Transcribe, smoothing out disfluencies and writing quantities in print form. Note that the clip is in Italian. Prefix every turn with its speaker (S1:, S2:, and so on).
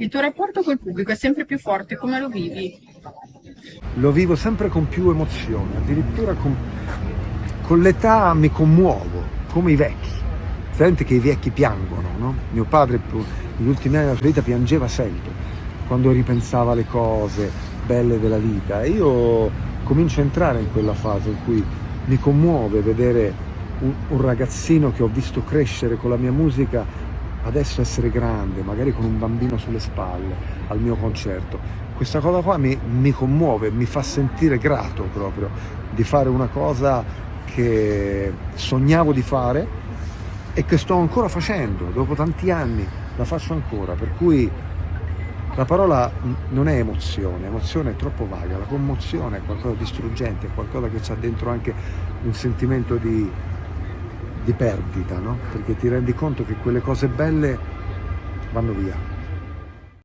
S1: Il tuo rapporto col pubblico è sempre più forte, come lo vivi?
S2: Lo vivo sempre con più emozione, addirittura con l'età mi commuovo, come i vecchi. Sente che i vecchi piangono, no? Mio padre negli ultimi anni della sua vita piangeva sempre, quando ripensava alle cose belle della vita. E io comincio a entrare in quella fase in cui mi commuove vedere un ragazzino che ho visto crescere con la mia musica, adesso essere grande, magari con un bambino sulle spalle, al mio concerto. Questa cosa qua mi commuove, mi fa sentire grato proprio di fare una cosa che sognavo di fare e che sto ancora facendo, dopo tanti anni la faccio ancora, per cui la parola non è emozione, emozione è troppo vaga, la commozione è qualcosa di struggente, è qualcosa che c'ha dentro anche un sentimento di perdita, no? Perché ti rendi conto che quelle cose belle vanno via.